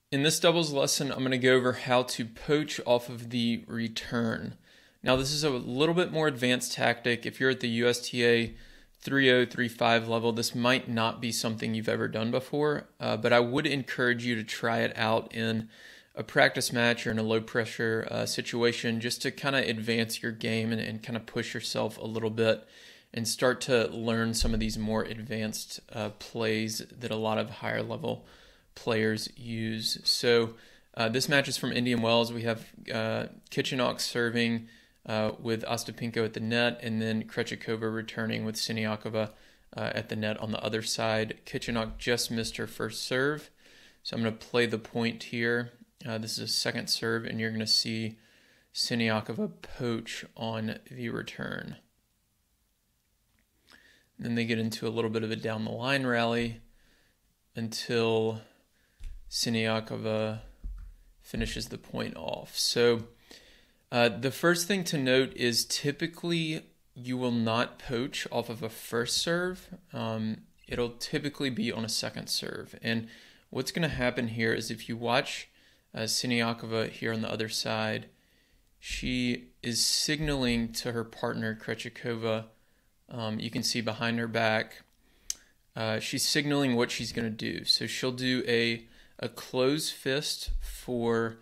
In this doubles lesson, I'm going to go over how to poach off of the return. Now, this is a little bit more advanced tactic. If you're at the USTA 3.0, 3.5 level, this might not be something you've ever done before, but I would encourage you to try it out in a practice match or in a low-pressure situation just to kind of advance your game and kind of push yourself a little bit and start to learn some of these more advanced plays that a lot of higher-level players use. So this match is from Indian Wells. We have Kichenok serving with Ostapenko at the net, and then Krejcikova returning with Siniakova at the net on the other side. Kichenok just missed her first serve, so I'm going to play the point here. This is a second serve, and you're going to see Siniakova poach on the return. Then they get into a little bit of a down-the-line rally until Siniakova finishes the point off. So the first thing to note is typically you will not poach off of a first serve. It'll typically be on a second serve. And what's going to happen here is if you watch Siniakova here on the other side, she is signaling to her partner Krejcikova. You can see behind her back, she's signaling what she's going to do. So she'll do a closed fist for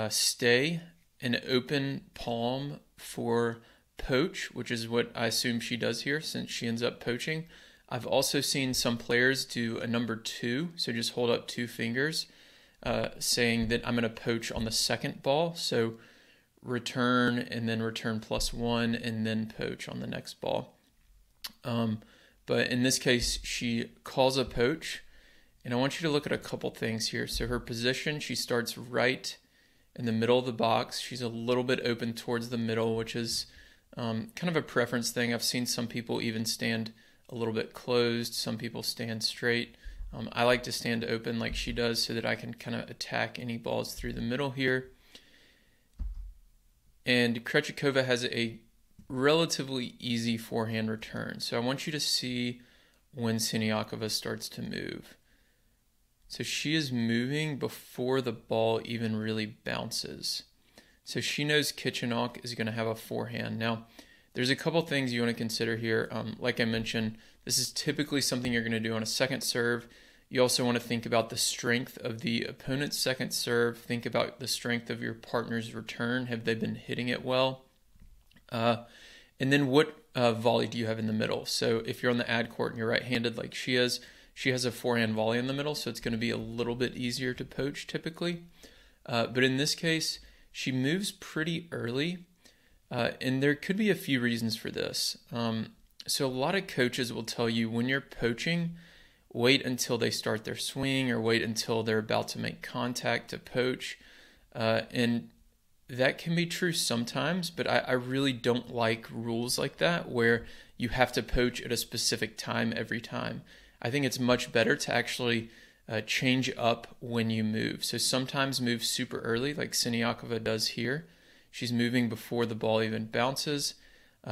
stay, an open palm for poach, which is what I assume she does here since she ends up poaching. I've also seen some players do a number 2, so just hold up 2 fingers, saying that I'm going to poach on the second ball. So return and then return +1 and then poach on the next ball. But in this case, she calls a poach. And I want you to look at a couple things here. So her position, she starts right in the middle of the box. She's a little bit open towards the middle, which is kind of a preference thing. I've seen some people even stand a little bit closed. Some people stand straight. I like to stand open like she does so that I can kind of attack any balls through the middle here. And Krejcikova has a relatively easy forehand return. So I want you to see when Siniakova starts to move. So she is moving before the ball even really bounces. So she knows Kichenok is going to have a forehand. Now, there's a couple things you want to consider here. Like I mentioned, this is typically something you're going to do on a second serve. You also want to think about the strength of the opponent's second serve. Think about the strength of your partner's return. Have they been hitting it well? And then what volley do you have in the middle? So if you're on the ad court and you're right-handed like she is, she has a forehand volley in the middle, so it's going to be a little bit easier to poach typically. But in this case, she moves pretty early, and there could be a few reasons for this. So a lot of coaches will tell you when you're poaching, wait until they start their swing or wait until they're about to make contact to poach. And that can be true sometimes, but I really don't like rules like that where you have to poach at a specific time every time. I think it's much better to actually change up when you move. So sometimes move super early, like Siniakova does here. She's moving before the ball even bounces.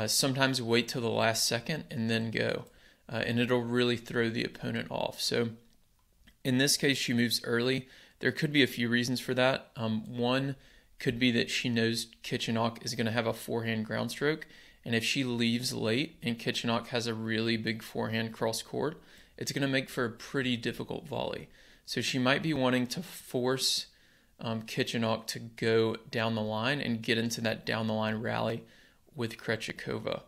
Sometimes wait till the last second and then go. And it'll really throw the opponent off. So in this case, she moves early. There could be a few reasons for that. One could be that she knows Kichenok is going to have a forehand ground stroke. And if she leaves late and Kichenok has a really big forehand cross court, it's going to make for a pretty difficult volley. So she might be wanting to force Kichenok to go down the line and get into that down the line rally with Krejcikova.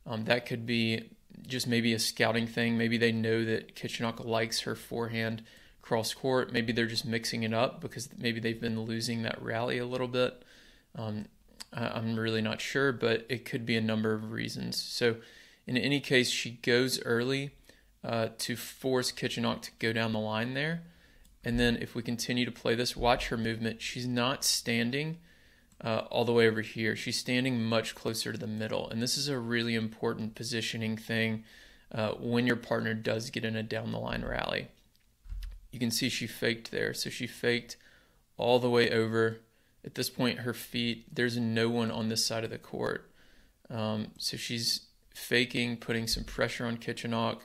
That could be just maybe a scouting thing. Maybe they know that Kichenok likes her forehand cross court. Maybe they're just mixing it up because maybe they've been losing that rally a little bit. I'm really not sure, but it could be a number of reasons. So in any case, she goes early to force Kichenok to go down the line there. And then if we continue to play this, watch her movement. She's not standing all the way over here. She's standing much closer to the middle. And this is a really important positioning thing when your partner does get in a down the line rally. You can see she faked there. So she faked all the way over. At this point, her feet, there's no one on this side of the court. So she's faking, putting some pressure on Kichenok.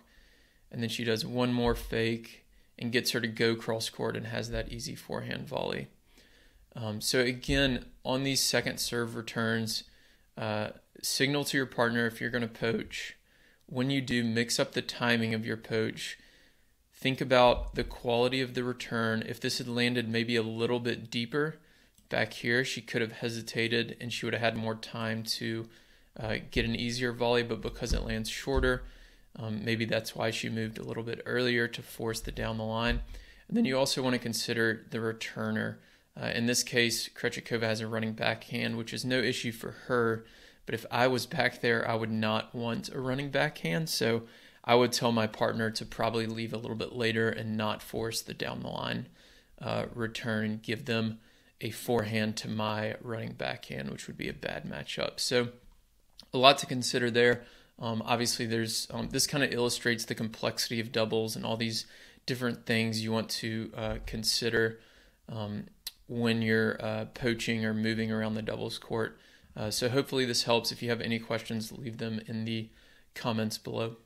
And then she does one more fake and gets her to go cross court and has that easy forehand volley. So again, on these second serve returns, signal to your partner if you're going to poach. When you do, mix up the timing of your poach. Think about the quality of the return. If this had landed maybe a little bit deeper back here, she could have hesitated and she would have had more time to get an easier volley, but because it lands shorter, maybe that's why she moved a little bit earlier to force the down the line. And then you also want to consider the returner. In this case, Krejcikova has a running backhand, which is no issue for her. But if I was back there, I would not want a running backhand. So I would tell my partner to probably leave a little bit later and not force the down the line return and give them a forehand to my running backhand, which would be a bad matchup. So a lot to consider there. Obviously, there's this kind of illustrates the complexity of doubles and all these different things you want to consider when you're poaching or moving around the doubles court. So hopefully this helps. If you have any questions, leave them in the comments below.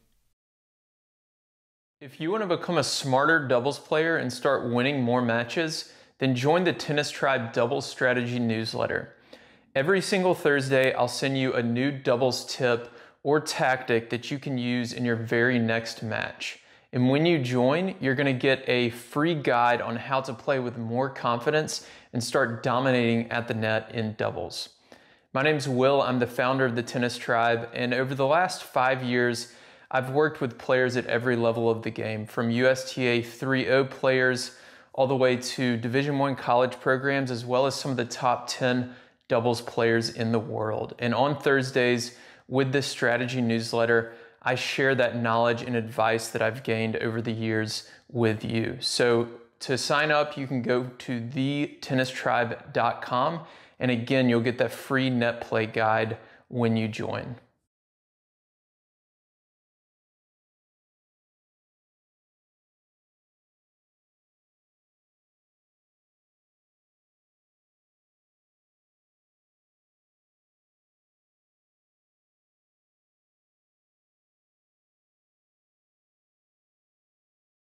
If you want to become a smarter doubles player and start winning more matches, then join the Tennis Tribe Doubles Strategy newsletter. Every single Thursday, I'll send you a new doubles tip or tactic that you can use in your very next match. And when you join, you're going to get a free guide on how to play with more confidence and start dominating at the net in doubles. My name's Will. I'm the founder of the Tennis Tribe, and over the last 5 years, I've worked with players at every level of the game, from USTA 3.0 players all the way to Division I college programs, as well as some of the top 10 doubles players in the world. And on Thursdays, with this strategy newsletter, I share that knowledge and advice that I've gained over the years with you. So to sign up, you can go to thetennistribe.com. And again, you'll get that free net play guide when you join.